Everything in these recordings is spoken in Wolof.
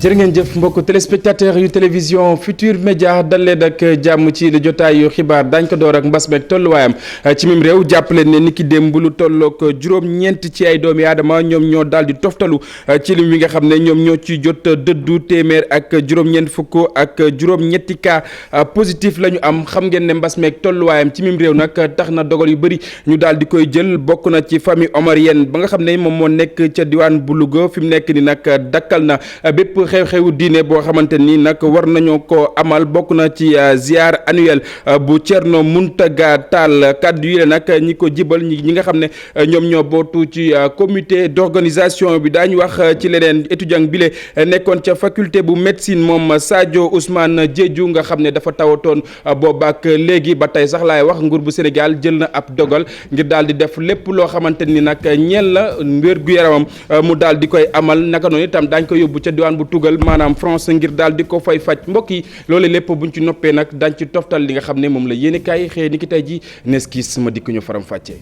jërë ngeen jëf mbokk téléspectateur yu télévision Futur Média dal leen ak jàmm ci li jotaayu xibaar dañ ko door ak mbas meeg tolluwaayam ci mim réew jàppale ne ni ki démb lu tolloog juróom-ñeent ci ay doomi aadama ñoom ñoo daal di toftalu ci lim wi nga xam ne ñoom ñoo ci jot dëddu téeméer ak juróom-ñeent fukk ak juróom-ñetti cas positif la ñu am xam ngeen ne mbas meeg tolluwaayam ci mim réew nag tax na dogal yu bëri ñu daal di koy jël bokk na ci famille omarienne ba nga xam ne moom moo nekk ca diwaan bu Louga fi mu nekk ni nag dakkal na bépp xew-xewu diine boo xamante ni nag war nañoo ko amal bokk na ci ziar annuel bu Thierno Mountaga Tall kaddu yi la nag ñi ko jibal ñi nga xam ne ñoom ñoo bootu ci comité d'organisation bi daañu wax ci leneen étudiant bi le nekkoon ca faculté bu médecine moom Sadio Ousmane Diédhiou nga xam ne dafa tawatoon boobaak léegi ba tey sax laay wax nguur bu Sénégal jël na ab dogal ngir daal di def lépp loo xamante ni nag ñeel la wér-gu-yaramam mu daal di koy amal naka noonu itam daañ ko yóbbu ca diwaan bu tugal maanaam France ngir daal di ko fay faj mbokk yi loolu lépp buñ ci noppee nag dañ ci toftal li nga xam ne moom la yéene kaay xëy ni ki tey ji nes kiis ma dikk ñu faram fàccee.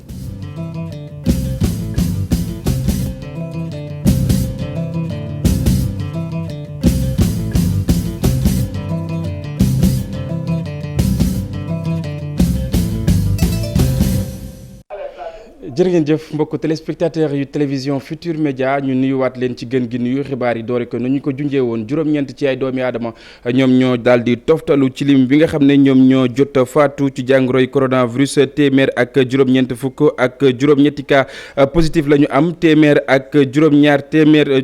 jërë ngeen jëf mbokk téléspectateur yu télévision Futur Média ñu nuyuwaat leen ci gën gi nuyu xibaar yi doore ko nañu ko junjee woon juróom-ñeent ci ay doomi aadama ñoom ñoo daal di toftalu ci lim bi nga xam ne ñoom ñoo jot faatu ci jàngoroy coronavirus téeméer ak juróom-ñeent fukk ak juróom-ñetti cas positif la ñu am téeméer ak juróom-ñaar téeméer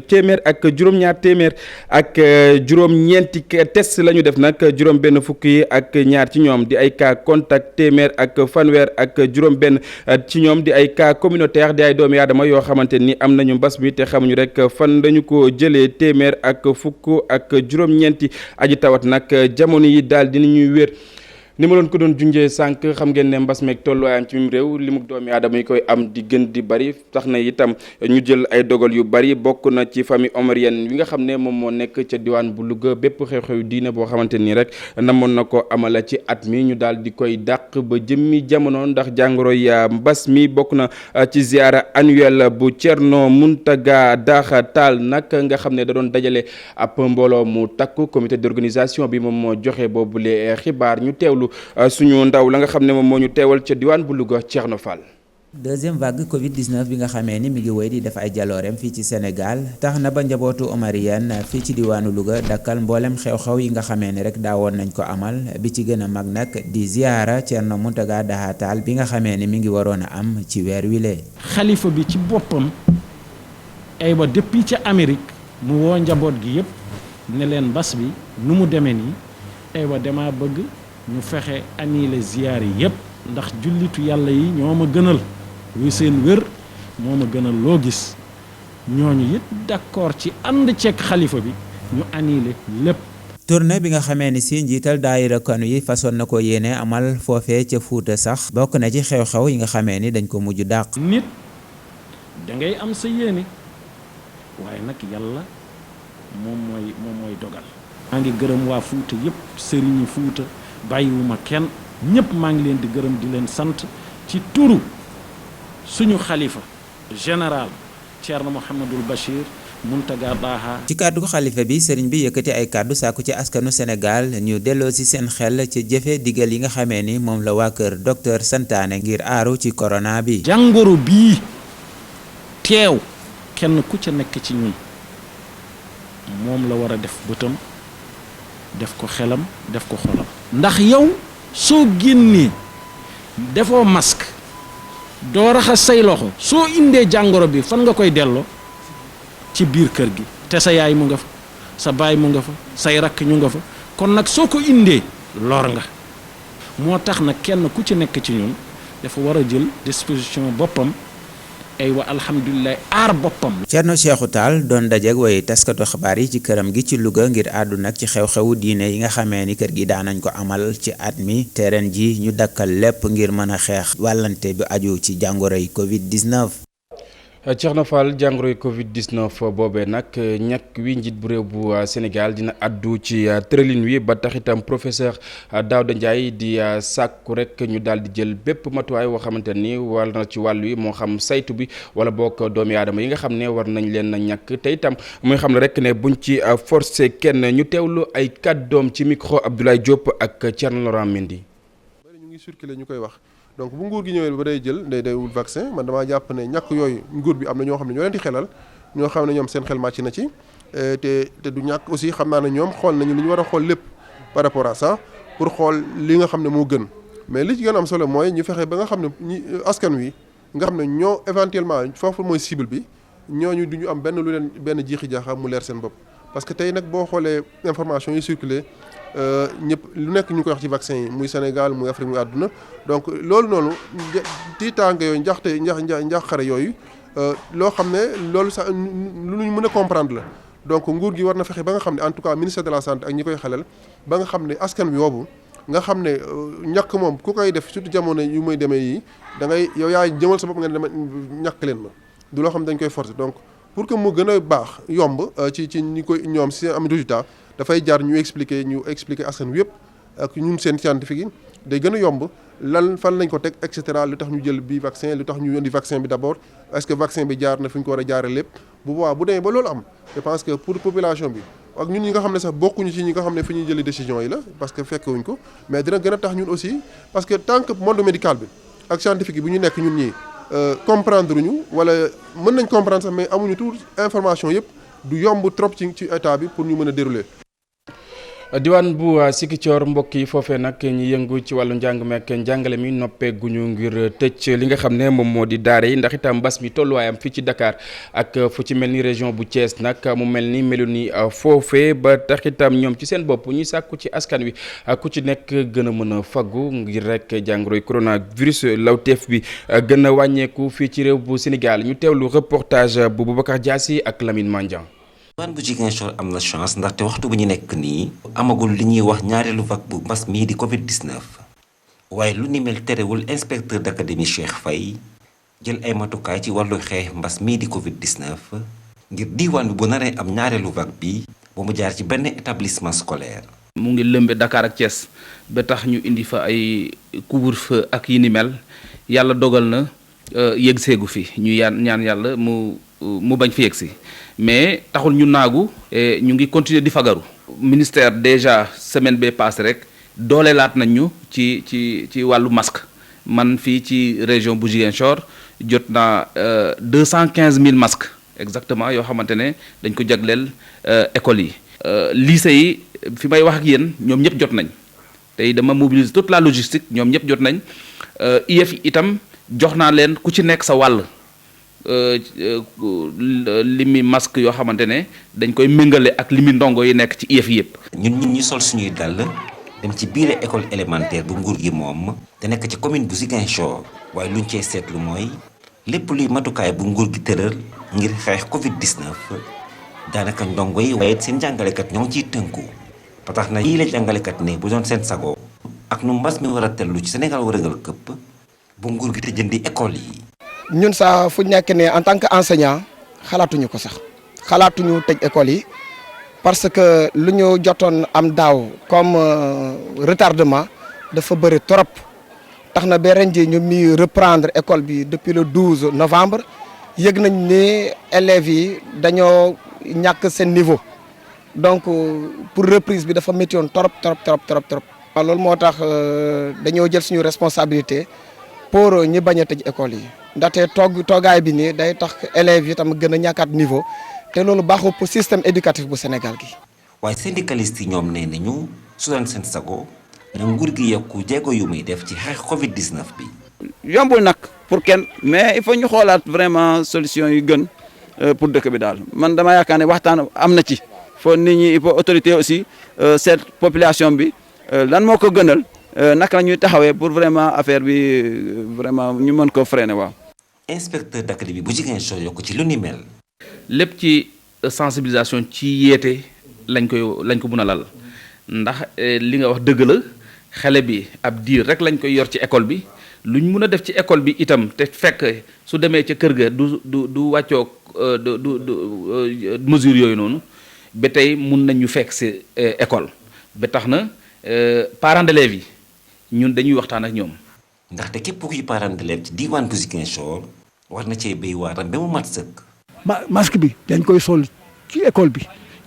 ak juróom-ñeenti test la ñu def nag juróom-benn fukk yi ak ñaar ci ñoom di ay cas contact téeméer ak fanweer ak juróom-benn ci ñoom di ay cas communautaire di ay doomi aadama yoo xamante ni am nañu mbas mi te xamuñu rek fan dañu ko jëlee téeméer ak fukk ak juróom-ñeenti aji tawat nag jamono yi daal dinañuy wér ni ma doon ko doon junjee sànq xam ngeen ne mbas meeg tolluwaayam ci mim réew li mu doomi aadama yi koy am di gën di bari tax na itam ñu jël ay dogal yu bari bokk na ci famille omarienne yi nga xam ne moom moo nekk ca diwaan bu Louga bépp xew-xew diine boo xamante nii rek namoon na ko amala ci at mi ñu daal di koy dàq ba jëmmi jamono ndax jàngoro ya mbas mi bokk na ci ziara annuel bu Thierno Mountaga Tall nag nga xam ne da doon dajale ab mbooloo mu takku comité d'organisation bi moom moo joxe boobule xibaar ñu teewlu suñu ndaw la nga xam ne moom moo ñu teewal ca diwaan bu Louga Thierno Fall. deuxième vague Covid-19 bi nga xamee ni mi ngi wéy di def ay jalooreem fii ci Sénégal tax na ba njabootu omarienne fii ci diwaanu Louga dakkal mboolem xew-xew yi nga xamee ni rek daawoon nañ ko amal bi ci gën a mag nag di ziara Thierno Mountaga Tall bi nga xamee ni mi ngi waroon a am ci weer wile. xalifa bi ci boppam aywa depuis ca Amérique mu woo njaboot gi yëpp ne leen mbas bi nu mu demee nii aywa dama bëgg ñu fexe annuler ziyaar yi yëpp ndax jullitu yàlla yi ñoo ma gënal luy seen wér moo ma gënal loo gis ñooñu it d'accord ci ànd ceeg xalifa bi ñu annuler lépp. tournée bi nga xamee ni si njiital daayira kanu yi façon na ko yéene amal foofee ca Fuuta sax bokk na ci xew-xew yi nga xamee ni dañ ko mujj dàq. nit da ngay am sa yéene waaye nag yàlla moom mooy dogal. maa ngi gërëm waa Fuuta yëpp sëriñi Fuuta bàyyiwuma kenn ñëpp maa ngi leen di gërëm di leen sant ci turu suñu xalifa général Thierno Mouhamadul Bachir Mountaga Daha. ci kàddu xalifa bi sëriñ bi yëkkati ay kàddu sàkku ci askanu Sénégal ñu delloo ci seen xel ci jëfe digal yi nga xamee ni moom la waa kër docteur santaane ngir aaru ci corona bi. jàngoro bii teew kenn ku ca nekk ci ñun moom la war a def bëtam def ko xelam def ko xolam. ndax yow soo génnee defoo masque doo raxas say loxo soo indee jàngoro bi fan nga koy delloo ci biir kër gi te sa yaay mu nga fa sa baay mu nga fa say rakk ñu nga fa kon nag soo ko indee lor nga moo tax nag kenn ku ci nekk ci ñun dafa war a jël disposition boppam aywa alhamdulilah aar boppam. Thierno Cheikhou Tall doon dajeeg way taskatu xabaar yi ci këram gi ci Louga ngir àddu nag ci xew-xewu diine yi nga xamee ni kër gi daanañ ko amal ci at mi te ren ji ñu dakkal lépp ngir mën a xeex wàllante bi aju ci jàngoroy Covid-19. Thierno Fall jàngoroy Covid 19 boobee nag ñàkk wi njiit bu réew bu Sénégal dina addu ci tëralin wi ba tax itam professeur Daouda Ndiaye di sàkku rek ñu daal di jël bépp matuwaay woo xamante ni war na ci wàll wi moo xam saytu bi wala boog doomi aadama yi nga xam ne war nañ leen a ñàkk te itam muy xam ne rek ne buñ ci forcé kenn ñu teewlu ay kàddoom ci micro Abdoulaye Diop ak Thierno Laurent Mendy. ñu ngi circulé ñu koy wax. donc bu nguur gi ñëwee ba day jël day wut vaccin man damaa jàpp ne ñàkk yooyu nguur bi am na ñoo xam ne ñoo leen di xelal ñoo xam ne ñoom seen xel màcc na ci te du ñàkk aussi xam naa ne ñoom xool nañu li ñu war a xool lépp par rapport à ça pour xool li nga xam ne moo gën mais li ci gën a am solo mooy ñu fexe ba nga xam ne ñi askan wi nga xam ne ñoo éventuellement foofu mooy cible bi ñooñu du ñu am benn jiixi jaaxa mu leer seen bopp parce que tey nag boo xoolee information yi circulé ñëpp lu nekk ñu ngi koy wax ci vaccin yi muy Sénégal muy Afrique muy àdduna donc loolu noonu tiitaange yooyu njax xare yooyu loo xam ne loolu sax lu ñu mën a comprendre la donc nguur gi war na fexe ba nga xam ne en tout cas ministère de la santé ak ñi koy xelal ba nga xam ne askan wi woobu nga xam ne ñàkk moom ku koy def surtout jamono yu muy demee yi da ngay yow yaay jëmal sa bopp nga ne dama ñàkk leen ma du loo xam ne dañ koy forcer donc pour que mu gën a baax yomb ci ñi koy ñoom si am résultat dafay jaar ñu expliquer askan wi yëpp ak ñun seen scientifique yi day gën a yomb lan fan lañ ko teg et cetera lu tax ñu jël bii vaccin lu tax ñu indi vaccin bi d'abord est-ce que vaccin bi jaar na fi ñu ko war a jaaree lépp bu boobaa bu demee ba loolu am je pense que pour population bi ak ñun ñi nga xam ne sax bokkuñu ci ñi nga xam ne fi ñuy jëlee décision yi la parce que fekkewuñ ko mais dina gën a tax ñun aussi parce que tant que monde médical bi ak scientifique bi ñu nekk ñun ñii comprendre ñu wala mën nañ comprendre sax mais amuñu tout information yëpp du yomb trop ci état bi pour ñu mën a dérouler. diwaan bu Sikicoor mbokk yi foofee nag ñi yëngu ci wàllu njàng meek njàngale mi noppeeguñu ngir tëj li nga xam ne moom moo di daara yi ndax itam mbas mi tolluwaayam fii ci Dakar ak fu ci mel ni région bu Thiès nag mu mel ni melu ni foofee ba tax itam ñoom ci seen bopp ñuy sàkku ci askan wi ku ci nekk gën a mën a faggu ngir rek jàngoroy coronavirus lawteef bi gën a wàññeeku fii ci réew bu Sénégal ñu teewlu reportage bu Boubacar Diassi ak Lamine Mandiang. diwaan bu Ziguinchor am na chance ndaxte waxtu bu ñu nekk nii amagul li ñuy wax ñaareelu vague bu mbas mii di Covid 19 waaye lu ni mel terewul inspecteur d'académie Cheikh Faye jël ay matukaay ci wàllu xeex mbas mii di Covid 19 ngir diwaan bi bu naree am ñaareelu vague bi ba mu jaar ci benn établissement scolaire. mu ngi lëmbe Dakar ak Thiès ba tax ñu indi fa ay couvre-feu ak yi ni mel yàlla dogal na yegg seegu fi ñu ñaan yàlla mu bañ fi yegg si mais taxul ñu naagu ñu ngi continuer di fagaru. ministère déjà semaine bee passé rek dooleelaat nañ ñu ci wàllu masque man fii ci région bu Ziguinchor jot naa 215 000 masques exactement yoo xamante ne dañ ko jagleel écoles yi. lycée yi fi may wax ak yéen ñoom ñëpp jot nañ tey dama mobiliser toute la logistique ñoom ñëpp jot nañ IEF itam jox naa leen ku ci nekk sa wàll. limi masque yoo xamante ne dañ koy méngale ak limi ndongo yi nekk ci IEF yëpp. ñun ñu sol suñuy dàll dem ci biir école élémentaire bu nguur gi moom te nekk ci commune bu Ziguinchor waaye luñ cee seetlu mooy lépp luy matukaay bu nguur gi tëral ngir xeex Covid 19 daanaka ndongo yi waaye seen jàngalekat ñoo ngi ciy tënku ba tax na yii la jàngalekat ne bu doon seen sago ak nu mbas mi war a tellu ci Sénégal wërëngal këpp bu nguur gi te jëndi école yi. ñun sax fu nekk ne en tant que enseignant xalaatuñu ko sax xalaatuñu tëj école yi parce que lu ñu jotoon am daaw comme retardement dafa bëri trop tax na ba ren jii ñu mi reprendre école bi depuis le 12 novembre yëg nañ ne élèves yi dañoo ñàkk seen niveau donc pour reprise bi dafa métti woon trop. waaw loolu moo tax dañoo jël suñu responsabilité pour ñi bañ a tëj école yi. ndaxte toogaay bi nii day tax élèves yi tam gën a ñàkkaat niveau te loolu baaxul pour système éducatif bu Sénégal gi. waaye syndicalistes yi ñoom nee nañu su doon seen sago na nguur gi yokku jéego yu muy def ci xeex Covid 19 bi. yombul nag pour kenn mais il faut ñu xoolaat vraiment solution yu gën pour dëkk bi daal man dama yaakaar ne waxtaan am na ci foo nit ñi il faut autorité aussi cette population bi lan moo ko gënal. naka la ñuy taxawee pour vraiment affaire bi vraiment ñu mën ko freiner waaw. inspecteur d'académie bu Ziguinchor yokk ci lu ni mel. lépp ci sensibilisation ci yeete lañ ko mën a lal ndax li nga wax dëgg la xale bi ab diir rek lañ koy yor ci école bi luñ mun a def ci école bi itam te fekk su demee ca kër ga du wàccoog mesure yooyu noonu ba tey mun nañ ñu fekk si école ba tax na parents d'élèves yi ñun dañuy waxtaan ak ñoom. ndaxte képp kuy parent d'élève ci diwaan bu Ziguinchor war na cee béy waaram ba mu mat sëkk. masque bi dañ koy sol ci école bi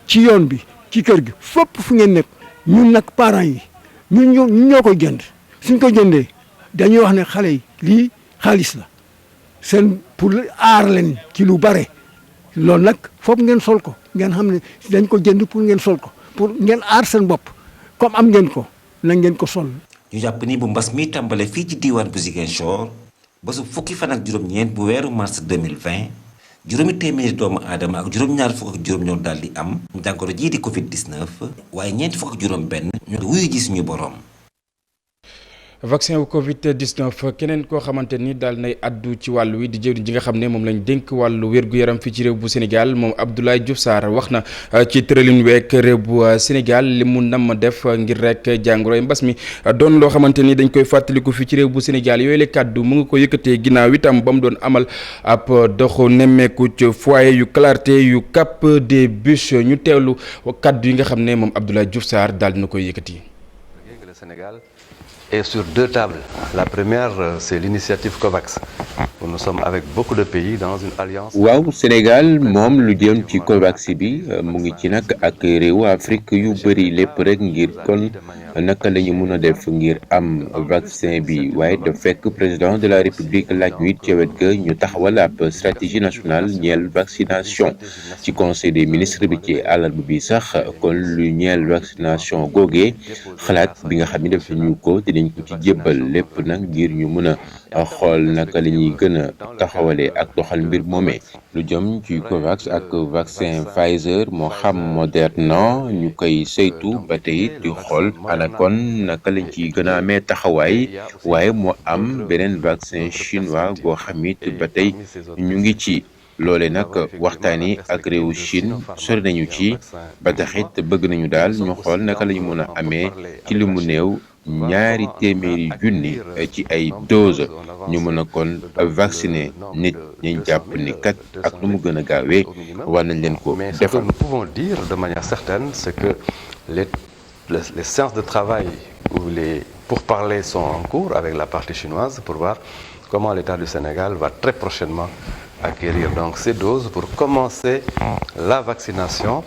ci yoon bi ci kër gi fépp fu ngeen nekk ñun nag parents yi ñun ñoo koy jënd suñ ko jëndee dañuy wax ne xale yi lii xaalis la seen pour aar leen ci lu bare loolu nag foog ngeen sol ko ngeen xam ne dañ ko jënd pour ngeen sol ko pour ngeen aar seen bopp comme am ngeen ko na ngeen ko sol. ñu jàpp ni bu mbas mi tàmbale fii ci diwaan bu Ziguinchor ba su fukki fan ak juróom-ñeent bu weeru mars 2020 juróomi téeméeri doomu aadama ak juróom-ñaar fukk ak juróom ñoo daal di am jàngoro jii di Covid 19 waaye ñeenti fukk ak juróom-benn ñoo wuyu ji suñu borom. vaccin wu Covid 19 keneen koo xamante ni daal nay addu ci wàllu wi di jëwriñ ji nga xam ne moom lañ dénk wàllu wér-gu-yaram fii ci réew bu Sénégal moom Abdoulaye Diouf Sarr wax na ci tëralin week réew bu Sénégal li mu nam def ngir rek jàngoroy mbas mi doon loo xamante ni dañ koy fàttaliku fii ci réew bu Sénégal yooyu la kàddu mu ngi ko yëkkatee ginnaaw itam ba mu doon amal ab doxu nemmeeku ci foyer yu Clarté yu Cap des Bûches ñu teewlu kàddu yi nga xam ne moom Abdoulaye Diouf Sarr daal dina koy yëkkati. Et sur deux tables. La première, c'est l'initiative COVAX. Nous sommes avec beaucoup de pays dans une alliance. waaw Sénégal moom lu jëm ci COVAX bi mu ngi ci nag ak réewu Afrique yu bëri lépp rek ngir kon naka la ñu mun a def ngir am vaccin bi waaye da fekk président de la République laaj ñu it ca wet ga ñu taxawal ab stratégie nationale ñeel vaccination ci conseil des ministres bi ci àllarba bi sax kon lu ñeel vaccination googee xalaat bi nga xam ne def ñu ko dinañ ko ci jébbal lépp nag ngir ñu mën a xool naka la ñuy gën a taxawalee ak doxal mbir moomee lu jëm ci COVAX ak vaccin Pfizer moo xam Moderna ñu koy saytu ba tey di xool ana kon naka lañ ci gën a amee taxawaay waaye moo am beneen vaccin chinois boo xam it ba tey ñu ngi ci loole nag waxtaan yi ak réewu Chine sori nañu ci ba taxit bëgg nañu daal ñu xool naka la ñu mën a amee ci li mu néew 200,000 junni ci ay dose ñu mën a kon vacciner nit ñi jàpp ni kat ak nu mu gën a gaawee war nañ leen ko Mais ce que defal. nous pouvons dire de manière certaine, c'est que les séances de travail ou les pourparlers sont en cours avec la partie chinoise pour voir comment l'État du Sénégal va très prochainement acquérir donc ces doses pour commencer la vaccination.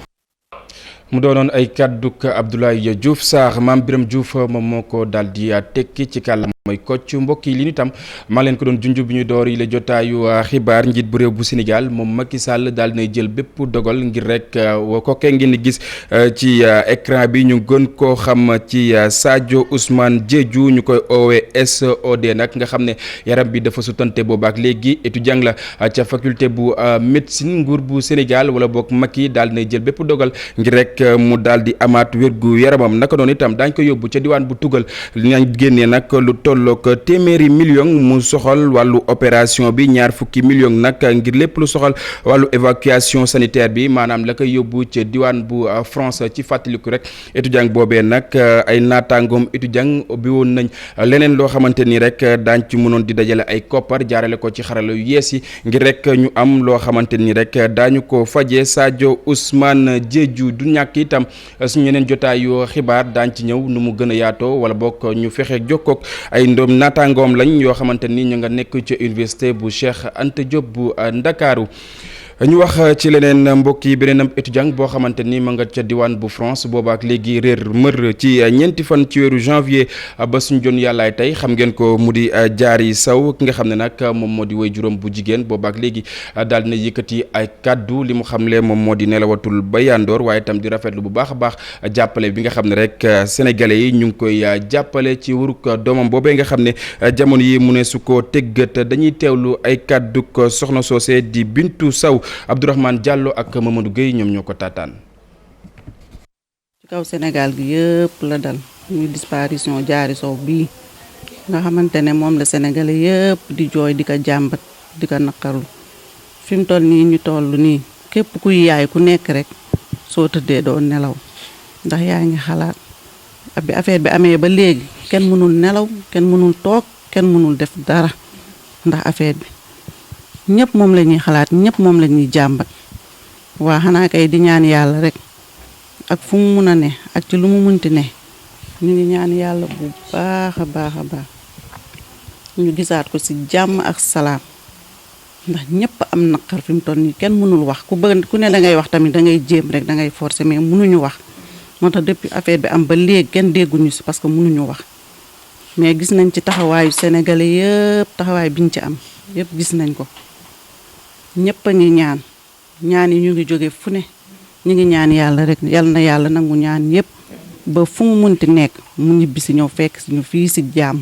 mu doonoon ay kàdduk Abdoulaye Diouf Sarr Mame Birame Diouf moom moo ko daal di tekki ci kàllaama mooy Kocc mbokk yi li ñu tam maa leen ko doon junj bi ñu door yi la jotaayu xibaar njiit bu réew bu Sénégal moom Macky Sall daal dinay jël bépp dogal ngir rek kookee ngeen di gis ci écran bi ñu gën koo xam ci Sadio Ousmane Diédhiou ñu koy oowee SOD nag nga xam ne yaram bi dafa sutante boobaak léegi étudiant la ca faculté bu médecine nguur bu Sénégal wala boog Macky daal dinay jël bépp dogal ngir rek mu daal di amaat wérgu yaramam naka noonu itam daañ ko yóbbu ca diwaan bu tugal nañ génnee nag lu tollook téeméeri million mu soxal wàllu opération bi 20 million nag ngir lépp lu soxal wàllu évacuation sanitaire bi maanaam la koy yóbbu ca diwaan bu France ci fàttaliku rek étudiant boobee nag ay naataangoom étudiant bi woon nañ leneen loo xamante ni rek daañ ci mënoon di dajale ay koppar jaarale ko ci xarala yu yees yi ngir rek ñu am loo xamante ni rek daañu ko fajee Sadio Ousmane Diédhiou du ñàkk itam suñu yeneen jotaayu xibaar daañ ci ñëw nu mu gën a yaatoo wala bokk ñu fexe jokkook ay ndoom naataangoom lañ yoo xamante ni ñu nga nekk ca université bu Cheikh Anta Diop bu Ndakaaru ñu wax ci leneen mbokk yi beneen étudiant boo xamante ni ma nga ca diwaan bu France boobaak léegi réer mër ci ñeenti fan ci weeru janvier ba suñ jon yàllaay tey xam ngeen ko mu di Diary Sow ki nga xam ne nag moom moo di way juróom bu jigéen boobaak léegi daal dina yëkkati ay kaddu li mu xamle moom moo di nelawatul ba yandoor waaye itam di rafetlu bu baax a baax jàppale bi nga xam ne rek sénégalais yi ñu ngi koy jàppale ci wuruk doomam boobee nga xam ne jamono yi mu ne su ko tëggat dañuy teewlu ay kadduk soxna soosé di Bintu Sow Abdourahmane Diallo ak Mamadou Gueye ñoom ñoo ko taataan. ci kaw Sénégal gi yëpp la dal muy disparition Diary Sow bii nga xamante ne moom la Sénégalais yëpp di jooy di ko jàmbat di ko naqarlu fi mu toll nii ñu toll nii képp kuy yaay ku nekk rek soo tëddee doo nelaw ndax yaa ngi xalaat bi affaire bi amee ba léegi kenn mënul nelaw kenn mënul toog kenn mënul def dara ndax affaire bi ñëpp moom la ñuy xalaat ñëpp moom la ñuy jàmbat waa xanaa kay di ñaan yàlla rek ak fu mu mun a ne ak ci lu mu munti ne ñu ngi ñaan yàlla bu baax a baax a baax ñu gisaat ko ci jàmm ak salaam ndax ñëpp am naqar fi mu toll nii kenn mënul wax ku bëgg ku ne da ngay wax tamit da ngay jéem rek da ngay forcer mais mënuñu wax moo tax depuis affaire bi am ba léegi kenn dégguñu ci parce que mënuñu wax mais gis nañ ci taxawaayu sénégalais yëpp taxawaay biñ ci am yëpp gis nañ ko ñëpp a ngi ñaan yi ñu ngi jóge fu ne ñu ngi ñaan yàlla rek yal na yàlla nangu ñaan yëpp ba fu mu munti nekk mu ñibbi si ñëw fekk si ñu fii si jàmm.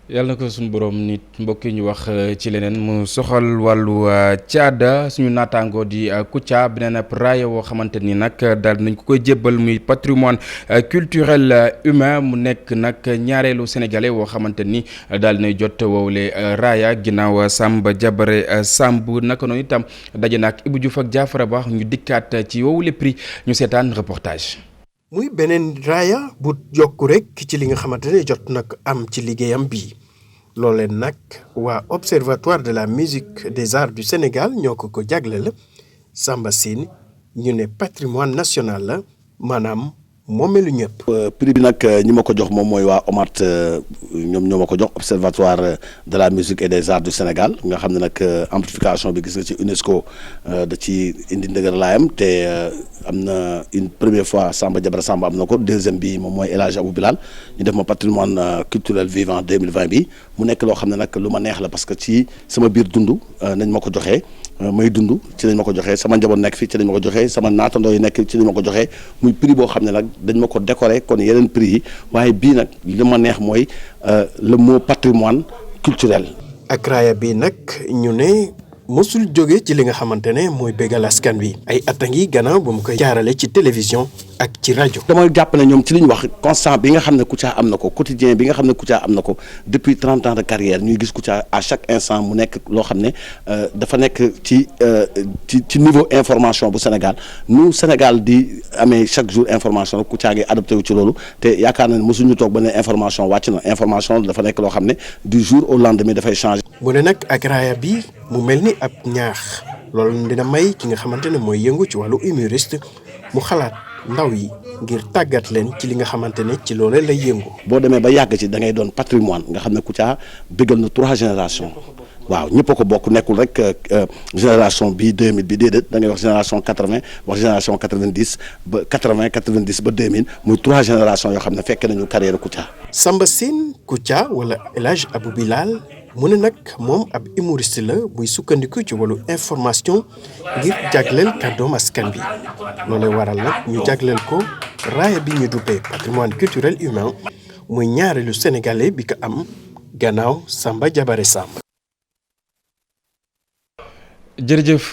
yàlla na ko suñu borom nit mbokk yi ñu wax ci leneen mu soxal wàllu caada suñu naataangoo di Kouthia beneen ab raaya woo xamante ni nag daal nañ ko koy jébbal muy patrimoine culturel humain mu nekk nag ñaareelu sénégalais woo xamante ni daal nay jot woowule raaya ginnaaw Samba Jabare Samb naka noonu itam daje na ak Ibou Diouf ak Diafara Ba ñu dikkaat ci woowule prix ñu seetaan reportage. muy beneen raaya bu yokku rek ci li nga xamante ne jot nag am ci liggéeyam bi looleen nag waa observatoire de la musique des arts du Sénégal ñoo ko jagleel Samba Sine ñu ne patrimoine national la maanaam moomeelu ñëpp. prix bi nag ñi ma ko jox moom mooy waa OMART ñoom ñoo ma ko jox observatoire de la musique et des arts du Sénégal nga xam ne nag amplification bi gis nga ci UNESCO da ci indi ndëgër laayam te am na une première fois Samba Jabara Samb am na ko deuxième bi moom mooy El Hadj Abou Bilal ñu def ma patrimoine culturel vivant 2020 bi mu nekk loo xam ne nag lu ma neex la parce que ci sama biir dund nañ ma ko joxee may dund ci lañ ma ko joxee sama njaboot nekk fii ci lañ ma ko joxee sama naatandoo yi nekk ci lañ ma ko joxee muy prix boo xam ne nag dañ ma ko décorer kon yeneen prix yi waaye bii nag li ma neex mooy le mot patrimoine culturel. ak raaya bi nag ñu ne mosul jóge ci li nga xamante ne mooy bégal askan wi ay at a ngi gannaaw ba mu koy jaarale ci télévision ak ci rajo. dama jàpp ne ñoom ci li ñu wax constant bi nga xam ne Kouthia am na ko quotidien bi nga xam ne Kouthia am na ko depuis 30 ans de carrière ñuy gis Kouthia à chaque instant mu nekk loo xam ne dafa nekk ci niveau information bu Sénégal nu Sénégal di amee chaque jour information Kouthia ngi adopté wu ci loolu te yaakaar na ne mosuñu toog ba ne information wàcc na information dafa nekk loo xam ne du jour au lendemain dafay changer. mu ne nag ak raaya bi mu mel ni ab ñaax loolu dina may ki nga xamante ne mooy yëngu ci wàllu humoriste mu xalaat ndaw yi ngir tàggat leen ci li nga xamante ne ci loolee lay yëngu. boo demee ba yàgg ci da ngay doon patrimoine nga xam ne Kouthia bégal na 3 générations waaw ñëpp a ko bokk nekkul rek génération bi 2000 bi déedéet da ngay wax génération 80 wax génération 90 ba 80 90 ba 2000 muy 3 générations yoo xam ne fekk nañu carrière Kouthia. Samba Sine Kouthia wala El Hadj Abou Bilal mu ne nag moom ab humoriste la buy sukkandiku ci wàllu information ngir jagleel kàddoom askan bi loolay waral nag ñu jagleel ko raaya bi ñu duppee patrimoine culturel humain muy ñaareelu sénégalais bi ko am gannaaw Samba Jabare Samb. jërëjëf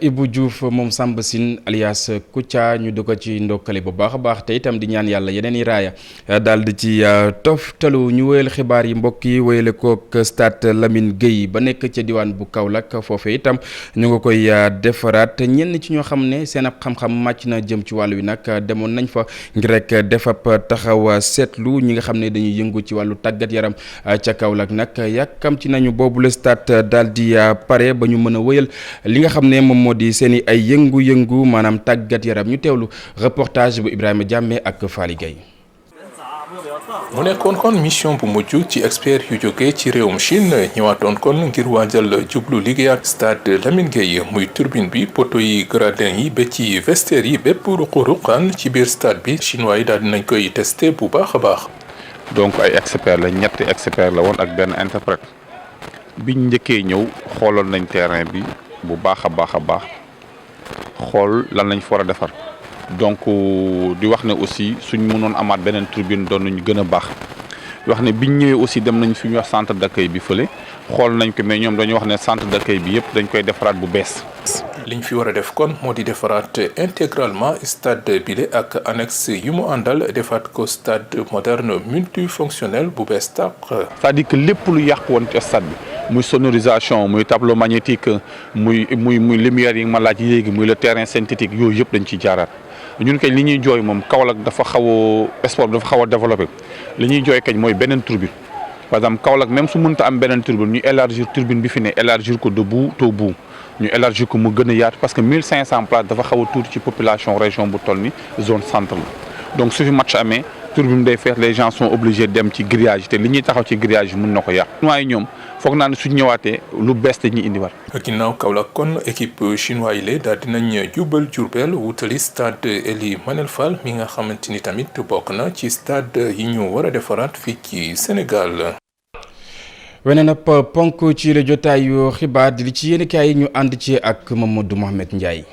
Ibou Diouf moom Samba Sine alias Kouthia ñu di ko ci ndokkale bu baax a baax te itam di ñaan yàlla yeneen i raaya daal di ci toftalu ñu wéyal xibaar yi mbokk yi wéyale kook stade Lamine Gueye ba nekk ca diwaan bu Kaolack foofee itam ñu nga koy defaraat ñenn ci ñoo xam ne seen ab xam-xam màcc na jëm ci wàllu wi nag demoon nañ fa ngir rek def ab taxaw seetlu ñi nga xam ne dañuy yëngu ci wàllu tàggat yaram ca Kaolack nag yàkkamti nañu boobu le stade daal di pare ba ñu mën a wéyal li nga xam ne moom moo di seen i ay yëngu-yëngu maanaam tàggat yaram ñu teewlu reportage bu Ibrahima Diamé ak Fally Gueye. mu nekkoon kon mission bu mujj ci expert yu jóge ci réewum Chine ñëwaatoon kon ngir waajal jublu liggéeyaat stade Lamine Gueye muy turbine bi poto yi gradin yi ba ci vestiaire yi bépp ruq-ruqaan ci biir stade bi chinois yi daal dinañ koy testé bu baax a baax. donc ay expert la ñetti expert la woon ak benn interprète biñ njëkkee ñëw xooloon nañ terrain bi bu baax a baax xool lan lañ fa war a defar donc di wax ne aussi suñ mënoon amaat beneen tribune doon nañu gën a baax di wax ne biñ ñëwee aussi dem nañ fi ñuy wax centre d'accueil bi fële xool nañ ko mais ñoom dañu wax ne centre d'accueil bi yëpp dañ koy defaraat bu bees. liñ fi war a def kon moo di defaraat intégralement stade bile ak annexe yu mu àndal defaat ko stade moderne multifonctionnel bu bees tàq. c'est-à-dire que lépp lu yàq woon ci stade bi. muy sonorisation muy tableau magnétique muy lumière yi ma laaj léegi muy le terrain synthétique yooyu yëpp dañ ciy jaaraat ñun kañ li ñuy jooy moom Kaolack dafa xaw a sport dafa xaw a développé li ñuy jooy kañ mooy beneen turbine par exemple Kaolack même su mënta am beneen turbine ñu élargir turbine bi fi ne élargir ko de bout en bout ñu élargir ko mu gën a yaatu parce que 1500 places dafa xaw a tuuti ci population région bu toll ni zone centre la donc su fi match amee turbine day fees les gens sont obligés dem ci grillage te li ñuy taxaw ci grillage mën na ko yàq waaye ñoom foog naa ne suñ ñëwaatee lu bees dañuy indiwaat. ginnaaw Kaolack kon équipe chinois yi la daal dinañ jubal Diourbel wutali stade Ely Manel Fall mi nga xamante ni tamit bokk na ci stade yi ñu war a defaraat fii ci Sénégal. weneen ab ponk ci la jotaayu xibaar di ci yéenekaay yi ñu ànd ci ak Mamadou Mohamed Ndiaye.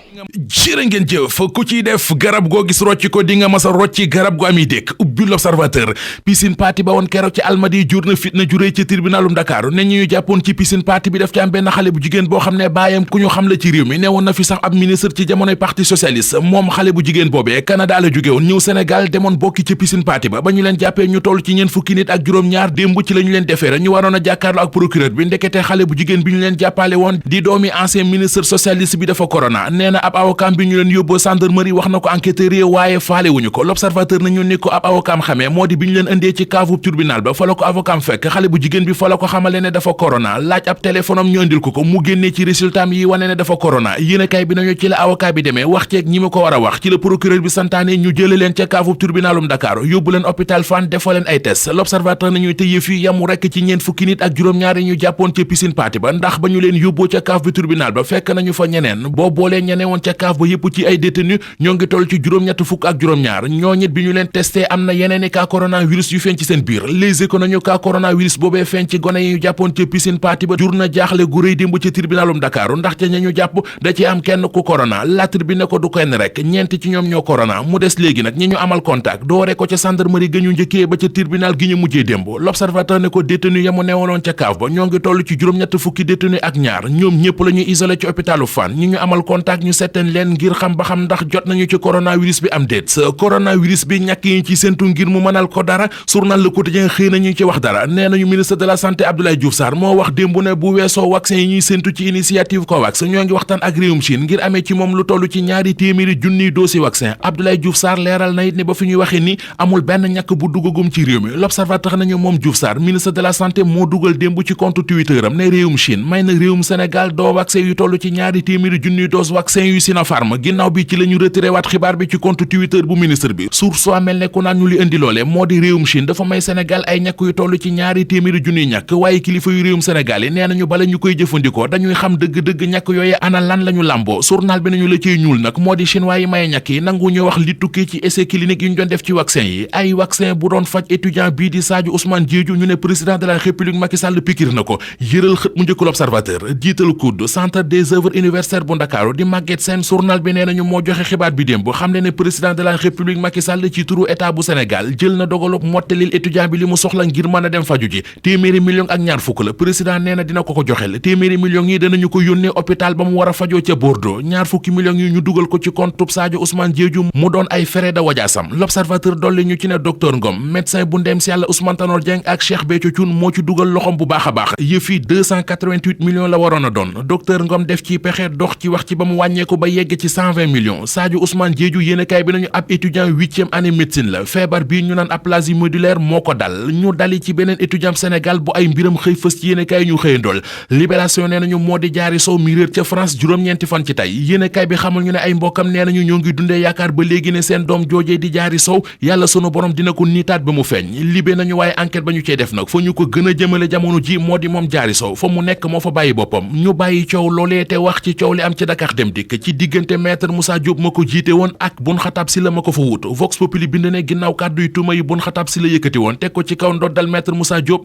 jërë ngeen jëf ku ciy def garab goo gis rocci ko di nga mas a rocci garab gu am yi dëkk ubbi l'Observateur piscine party ba woon keroog ci Almadies jur na fitna juree ci tribunalum Dakar ne ñu jàppoon ci piscine party bi daf ci am benn xale bu jigéen boo xam ne baayam ku ñu xam la ci réew mi ne woon na fi sax ab ministre ci jamonoy parti socialiste moom xale bu jigéen boobee Canada la jóge woon ñëw Sénégal demoon bokki ci piscine party ba ñu leen jàppee ñu toll ci ñeent fukki nit ak juróom-ñaar démb ci la ñu leen defeere ñu waroon a jàkkaarloo ak procureur bi ndekete xale bu jigéen bi ñu leen jàppale woon di doomi ancien ministre socialiste bi dafa corona nee na ab avocat bi ñu leen yóbboo gendarmerie wax na ko enquêteur yi waaye faale wuñu ko l'Observateur nañu ni ko ab avocat xamee moo di bi ñu leen indee ci caavu tribunal ba fa la ko avocat fekk xale bu jigéen bi fa la ko xamale ne dafa corona laaj ab téléphone am ñu indil ko mu génnee ci résultat yi wane ne dafa corona yéenekaay bi nañu ci la avocat bi demee wax ceeg ñi mu ko war a wax ci la procureur bi santaane ñu jële leen ca caavu tribunalum Dakar yóbbu leen hôpital Fann defoo leen ay test l'Observateur nañu te yëf yi yamu rekk ci ñeent fukki nit ak juróom-ñaar ñu jàppoon ca piscine party ba ndax ba ñu leen yóbboo ca kaaf bi tribunal ba fekk nañu fa ñeneen boo boolee ñeneen woon ca kaaf ba yëpp ci ay détenu ñoo ngi toll ci juróom-ñett fukk ak juróom-ñaar ñoo ñit bi ñu leen testé am na yeneeni cas coronavirus yu feeñ ci seen biir Les Échos nañu cas coronavirus boobee feeñ ci gone yi ñu jàppoon ca piscine party ba jur na jaaxle gu rëy démb ci tribunalum Dakar ndax ca ña ñu jàpp da ci am kenn ku corona La Tribune ne ko du kenn rek ñeent ci ñoom ñoo corona mu des léegi nag ñi ñu amal contact doore ko ca gendarmerie ga ñu njëkkee ba ca tribunal gi ñu mujjee démb L'Observateur ne ko détenu ya mu newaloon ca kaaf ba ñoo ngi toll ci juróom-ñett fukki détenu ak ñaar ñoom ñëpp la ñu isolé ci hôpitalu Fann ñi ñu amal contact ñu seeteen leen ngir xam ba xam ndax jot nañu ci coronavirus bi am déet coronavirus bi ñàkk yi ci séntu ngir mu mënal ko dara journal Le Quotidien xëy nañu ci wax dara nee nañu ministre de la santé Abdoulaye Diouf Sarr moo wax démb ne bu weesoo vaccin yi ñuy séntu ci initiative COVAX ñoo ngi waxtaan ak réewum Chine ngir amee ci moom lu toll ci 200 junniy doosi vaccin Abdoulaye Diouf Sarr leeral na it ne ba fi ñuy waxee ni amul benn ñàkk bu duggagum ci réew mi L'Observateur nañu moom Diouf Sarr ministre de la santé moo dugal démb ci compte Twitter am ne réewum Chine may na réewum Sénégal doo vaccin yu toll ci 200 junniy dose vaccin yu Sinopharm ginnaaw bi ci la ñu retiré waat xibaar bi ci compte Twitter bu ministre bi source a mel ne ku naan ñu li indi loole moo di réewum Chine dafa may Sénégal ay ñàkk yu toll ci 200 junniy ñàkk waaye kilifa yu réewum Sénégal yi nee nañu bala ñu koy jëfandikoo dañuy xam dëgg-dëgg ñàkk yooye ana lan la ñu làmboo journal bi nañu la ciy ñuul nag moo di chinois yi maye ñàkk yi nangu ñu wax li tukkee ci essai clinique yi ñu doon def ci vaccin yi ay vaccin bu doon faj étudiant bii di Sadio Ousmane Diédhiou ñu ne président de la République Macky Sall pikir na ko yëral xët mu njëkk L'Observateur jiital COUD centre des œuvres universitaires bu Ndakaaru di Maguette Sène journal bi nee nañu moo joxe xibaar bi démb xam ne président de la République Macky Sall ci turu état bu Sénégal jël na dogalub mottalil étudiant bi li mu soxla ngir mën a dem faju ji téeméeri millions ak ñaar fukk la président nee na dina ko joxel téeméeri millions yi danañu ko yónnee hôpital ba mu war a fajoo ca Bordeaux ñaar fukki millions yi ñu dugal ko ci compte Sadio Ousmane Diédhiou mu doon ay frais de wajaasam L'Observateur dolli ñu ci ne docteur Ngom médecin bu ndem si yàlla Ousmane Tanor Dieng ak Cheikh Béthio Thioune moo ci dugal loxom bu baax a baax yëfi 288 millions la waroon a doon docteur Ngom def ci pexe dox ci wax ci ba mu wàññeeku ba yegg ci 120 millions Sadio Ousmane Diédhiou yéenekaay bi nañu ab étudiant 8e année médecine la feebar bii ñu naan aplasie médullaire moo ko dal ñu dali ci beneen étudiant Sénégal bu ay mbiram xëy fës ci yéenekaay ñu xëyandool Libération nee nañu moo di Diary Sow mi réer ca France juróom-ñeenti fan ci tey yéenekaay bi xamal ñu ne ay mbokkam nee nañu ñoo ngi dundee yaakaar ba léegi ne seen doom joojee di Diary Sow yàlla sunu borom dina ko niitaat ba mu feeñ libé nañu waaye enquête ba ñu cey def nag fa ñu ko gën a jëmale jamono ji moo di moom Diary Sow fa mu nekk moo fa bàyyi boppam ñu bàyyi coow loolee te wax ci coow li am ci Dakar Dem Dikk ci diggante maître Moussa Diop ma ko jiite woon ak Boun Khatab Sylla ma ko fa wut Vox Populi bind ne ginnaaw kàdduy tuuma yi Boun Khatab Sylla yëkkati woon teg ko ci kaw ndoddal maître Moussa Diop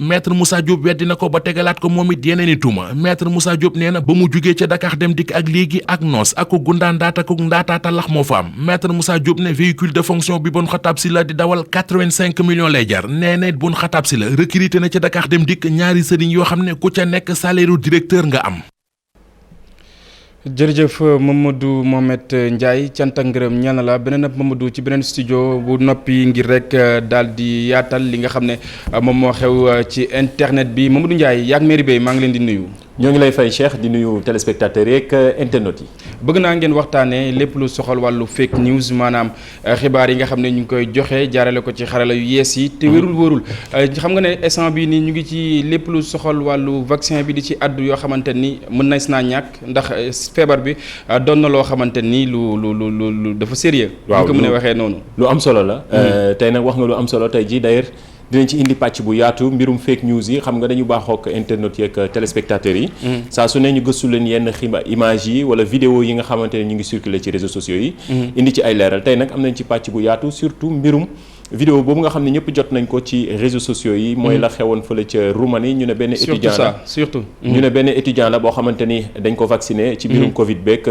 weddi na ko ba tegalaat ko moom it yeneeni tuuma maître Moussa Diop nee na ba mu jugee ca Dakar Dem Dikk ak léegi ak noos ak ko gundaandaat ak ndaataata lax moo fa am maître Moussa Diop ne véhicule de fonction bi Boun Khatab Sylla di dawal 85 millions lay jar nee na Boun Khatab Sylla recruté na ca Dakar Dem Dikk ñaari sëriñ yoo xam ne ku ca nekk salaire directeur nga am. jërëjëf Mamadou Mohamed Ndiaye cant ak ngërëm ñeel na la beneen ab Mamadou ci beneen studio bu noppi ngir rek daal di yaatal li nga xam ne moom moo xew ci internet bi Mamadou Ndiaye yaag Mairie Bey maa ngi leen di nuyu. ñoo ngi lay fay Cheikh di nuyu téléspectateurs yeeg internautes yi. bëgg naa ngeen waxtaanee lépp lu soxal wàllu fake news maanaam xibaar yi nga xam ne ñu ngi koy joxe jaarale ko ci xarala yu yees yi te wérul xam nga ne instant bii nii ñu ngi ci lépp lu soxal wàllu vaccin bi di ci addu yoo xamante ni mën na naa ñàkk ndax feebar bi doon na loo xamante ni lu dafa sérieux. waaw ko mën a waxee noonu. lu am solo la. tey nag wax nga lu am solo tey jii d'ailleurs dinañ ci indi pàcc bu yaatu mbirum fake news yi xam nga dañu baaxoo ak internautes yi ak téléspectateurs yi. saa su ne ñu gëstu leen yenn image yi wala vidéo yi nga xamante ne ñu ngi circuler ci réseaux sociaux yi. indi ci ay leeral tey nag am nañ ci pàcc bu yaatu surtout mbirum. vidéo boobu nga xam ne ñëpp jot nañ ko ci réseaux sociaux yi. mooy la xewoon fële ca Roumanie ñu ne benn étudiant la surtout ñu ne benn étudiant la boo xamante ni dañ ko vacciné. ci mbirum Covid beeg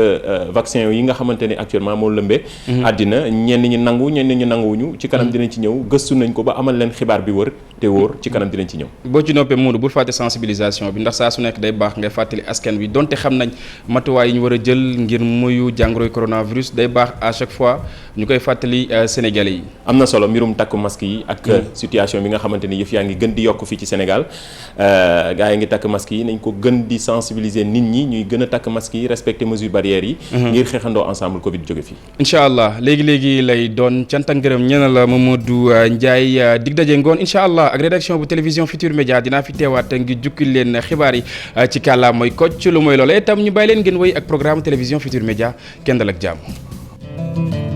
vaccin yi nga xamante ni actuellement moo lëmbee. àddina ñenn ñi nangu ñenn ñi nanguwuñu. ci kanam dinañ ci ñëw gëstu nañ ko ba amal leen xibaar bi wër te wóor ci kanam dinañ ci ñëw. boo ci noppee Modou bul fàtte sensibilisation bi ndax saa su nekk day baax ngay fàttali askan wi donte xam nañ matuwaay yi ñu war a jël ngir muyu jàngoroy coronavirus day baax à chaque fois ñu koy fàttali Sénégalais yi. am na solo mbirum takku masque yi ak situation bi nga xamante ni yëf yaa ngi gën di yokk fii ci Sénégal gars yi ngi takk masque yi nañ ko gën di sensibiliser nit ñi ñuy gën a takk masque yi respecter mesures barrières yi ngir xeexandoo ensemble Covid jóge fii incha allah léegi-léegi lay doon cant ak ngërëm ñeena la Mamadou Ndiaye dig daje ngoon incha allah ak rédaction bu télévision Futur Média dinaa fi teewaat ngir jukkil leen xibaar yi ci kàllaa mooy Kocc lu mooy loolee itam ñu bàyyi leen ngeen wéy ak programme télévision Futur Média kenn dal ak jàmm